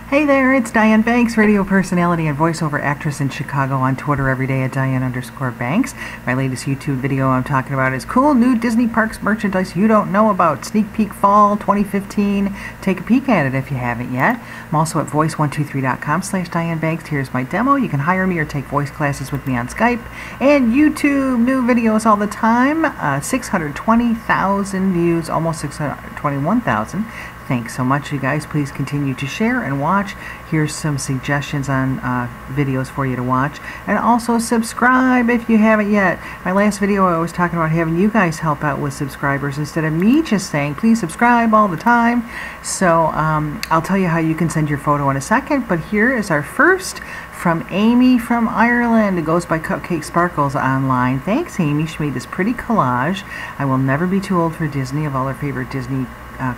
Hey there, it's Diane Banks, radio personality and voiceover actress in Chicago, on Twitter every day at Diane_Banks. My latest YouTube video I'm talking about is cool new Disney Parks merchandise you don't know about. Sneak peek fall 2015. Take a peek at it if you haven't yet. I'm also at voice123.com/DianeBanks. Here's my demo. You can hire me or take voice classes with me on Skype. And YouTube, new videos all the time. 620,000 views, almost 621,000. Thanks so much, you guys. Please continue to share and watch. Here's some suggestions on videos for you to watch. And also subscribe if you haven't yet. My last video I was talking about having you guys help out with subscribers instead of me just saying please subscribe all the time. So I'll tell you how you can send your photo in a second. But here is our first from Amy from Ireland. It goes by Cupcake Sparkles online. Thanks, Amy. She made this pretty collage. I will never be too old for Disney, of all her favorite Disney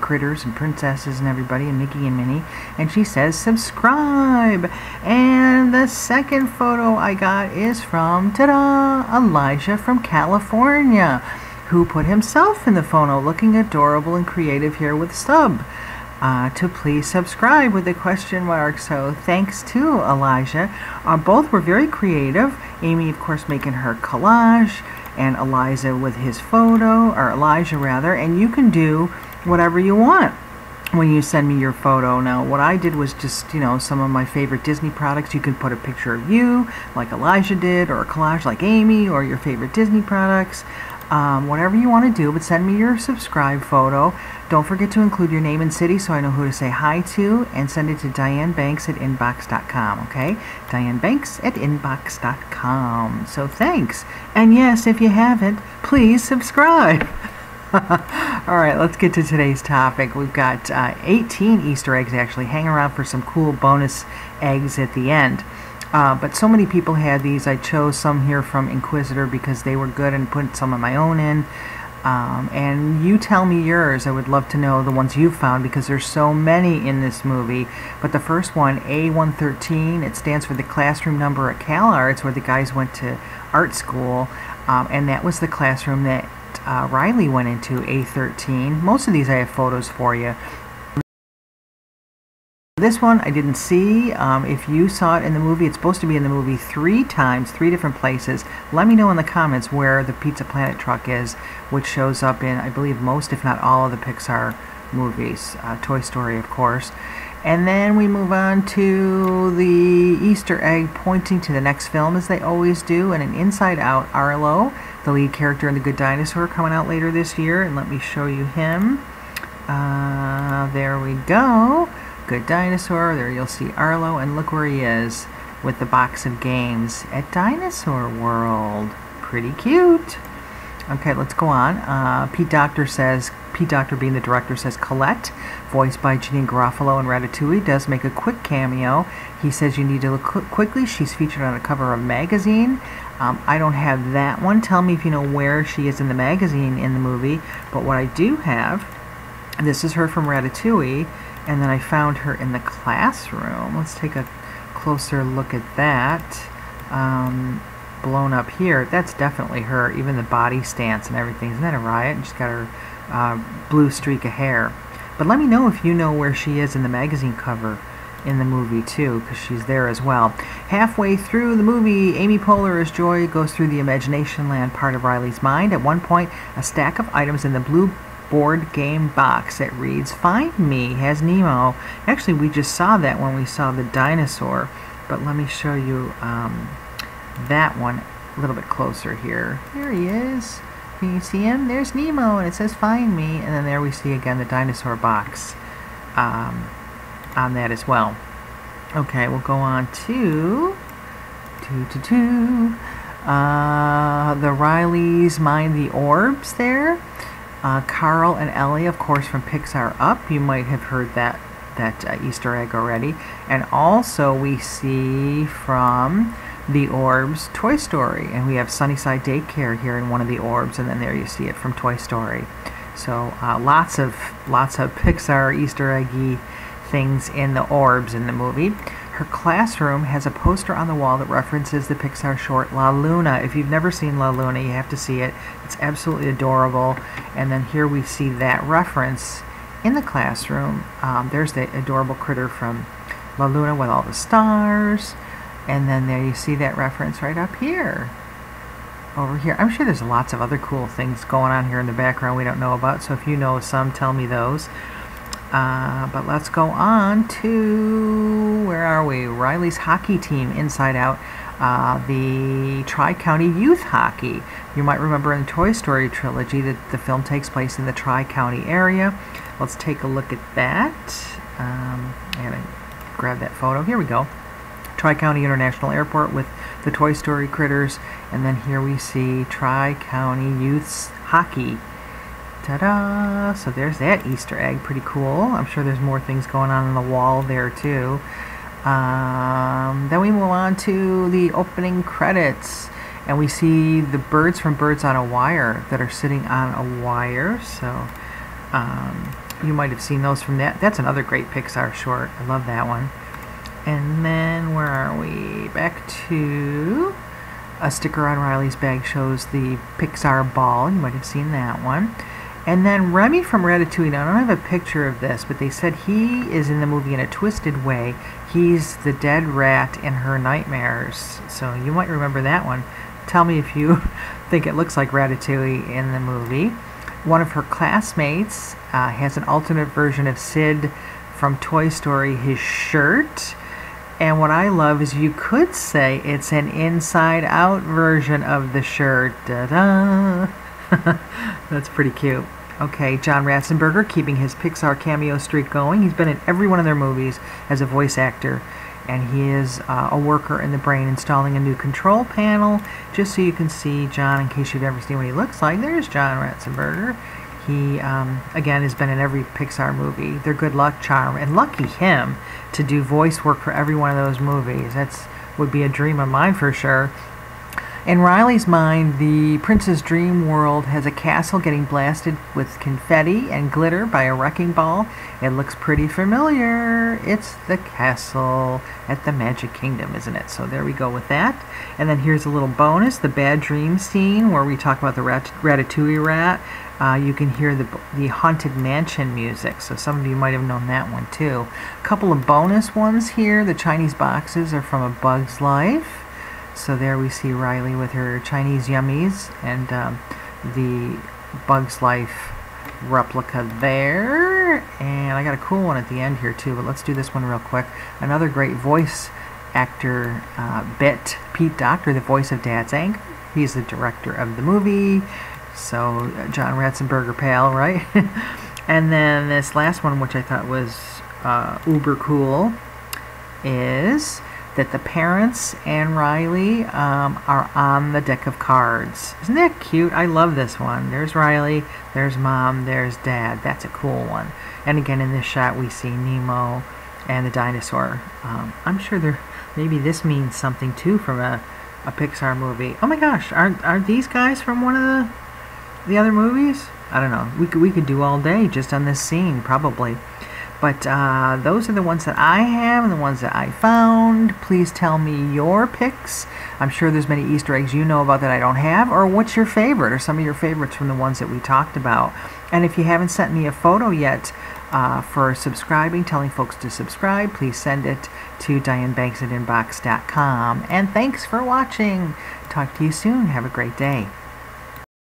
critters and princesses and everybody, and Mickey and Minnie. And she says subscribe. And the second photo I got is from, ta-da, Elijah from California, who put himself in the photo looking adorable and creative here with stub. To please subscribe with a question mark. So thanks to Elijah. Both were very creative. Amy, of course, making her collage, and Elijah with his photo, or Elijah rather. And you can do whatever you want when you send me your photo. Now, what I did was just, some of my favorite Disney products. You can put a picture of you, like Elijah did, or a collage like Amy, or your favorite Disney products. Whatever you want to do, but send me your subscribe photo. Don't forget to include your name and city so I know who to say hi to, and send it to dianebanks@inbox.com, okay? dianebanks@inbox.com. So thanks. And yes, if you haven't, please subscribe. Alright, let's get to today's topic. We've got 18 Easter eggs actually. Hang around for some cool bonus eggs at the end. But so many people had these. I chose some here from Inquisitor because they were good and put some of my own in. And you tell me yours. I would love to know the ones you found because there's so many in this movie. But the first one, A113, it stands for the classroom number at CalArts, where the guys went to art school. And that was the classroom that Riley went into, A13. Most of these I have photos for you. This one I didn't see. If you saw it in the movie, it's supposed to be in the movie 3 times, 3 different places. Let me know in the comments where the Pizza Planet truck is, which shows up in, I believe, most, if not all, of the Pixar movies. Toy Story, of course. And then we move on to the Easter egg pointing to the next film, as they always do, and an Inside Out Arlo, the lead character in The Good Dinosaur, coming out later this year. And let me show you him. There we go. Good Dinosaur. There you'll see Arlo, and look where he is with the box of games at Dinosaur World. Pretty cute. Okay, let's go on. Pete Docter being the director, says Colette, voiced by Janine Garofalo in Ratatouille, does make a quick cameo. He says you need to look quickly. She's featured on a cover of a magazine. I don't have that one. Tell me if you know where she is in the magazine in the movie. But what I do have, this is her from Ratatouille, and then I found her in the classroom. Let's take a closer look at that. Blown up here. That's definitely her. Even the body stance and everything. Isn't that a riot? And she's got her blue streak of hair. But let me know if you know where she is in the magazine cover in the movie too, because she's there as well. Halfway through the movie, Amy Poehler as Joy goes through the imagination land part of Riley's mind. At one point, a stack of items in the blue board game box that reads "Find Me" has Nemo. Actually, we just saw that when we saw the dinosaur, but let me show you that one a little bit closer here. There he is. Can you see him? There's Nemo, and it says "Find Me," and then there we see again the dinosaur box on that as well. Okay, we'll go on to the Rileys mind the orbs there. Carl and Ellie, of course, from Pixar Up. You might have heard that Easter egg already. And also we see from the orbs Toy Story, and we have Sunnyside Daycare here in one of the orbs, and then there you see it from Toy Story. So lots of Pixar Easter eggy things in the orbs in the movie. Her classroom has a poster on the wall that references the Pixar short La Luna. If you've never seen La Luna, you have to see it. It's absolutely adorable. And then here we see that reference in the classroom. There's the adorable critter from La Luna with all the stars. And then there you see that reference right up here. Over here. I'm sure there's lots of other cool things going on here in the background we don't know about, so if you know some, tell me those. But let's go on to, where are we? Riley's hockey team, Inside Out. The Tri-County Youth Hockey. You might remember in the Toy Story trilogy that the film takes place in the Tri-County area. Let's take a look at that. I gotta grab that photo. Here we go. Tri-County International Airport with the Toy Story critters, and then here we see Tri-County Youth's Hockey. Ta-da! So there's that Easter egg, pretty cool. I'm sure there's more things going on the wall there too. Then we move on to the opening credits, and we see the birds from Birds on a Wire that are sitting on a wire. So you might have seen those from that. That's another great Pixar short. I love that one. And then where are we? Back to a sticker on Riley's bag shows the Pixar ball. You might have seen that one. And then Remy from Ratatouille. Now, I don't have a picture of this, but they said he is in the movie in a twisted way. He's the dead rat in her nightmares. So you might remember that one. Tell me if you think it looks like Ratatouille in the movie. One of her classmates has an alternate version of Sid from Toy Story, his shirt. And what I love is you could say it's an inside-out version of the shirt. Da-da! That's pretty cute. Okay, John Ratzenberger keeping his Pixar cameo streak going. He's been in every one of their movies as a voice actor. And he is a worker in the brain installing a new control panel. Just so you can see John, in case you've ever seen what he looks like. There's John Ratzenberger. He, again, has been in every Pixar movie. Their good luck charm. And lucky him to do voice work for every one of those movies. That's would be a dream of mine for sure. In Riley's mind, the Prince's Dream World has a castle getting blasted with confetti and glitter by a wrecking ball. It looks pretty familiar. It's the castle at the Magic Kingdom, isn't it? So there we go with that. And then here's a little bonus, the Bad Dream scene where we talk about the Ratatouille rat. You can hear the Haunted Mansion music, so some of you might have known that one too. A couple of bonus ones here. The Chinese boxes are from A Bug's Life. So there we see Riley with her Chinese yummies and the Bug's Life replica there. And I got a cool one at the end here too, but let's do this one real quick. Another great voice actor bit, Pete Docter, the voice of Dad's Anger. He's the director of the movie. So John Ratzenberger pal, right? And then this last one, which I thought was uber cool, is that the parents and Riley are on the deck of cards. Isn't that cute? I love this one. There's Riley, there's Mom, there's Dad. That's a cool one. And again, in this shot, we see Nemo and the dinosaur. I'm sure maybe this means something too from a Pixar movie. Oh my gosh, are these guys from one of the other movies? I don't know. We could do all day just on this scene, probably. But those are the ones that I have and the ones that I found. Please tell me your picks. I'm sure there's many Easter eggs you know about that I don't have. Or what's your favorite, or some of your favorites from the ones that we talked about. And if you haven't sent me a photo yet for subscribing, telling folks to subscribe, please send it to dianebanks@inbox.com. And thanks for watching. Talk to you soon. Have a great day.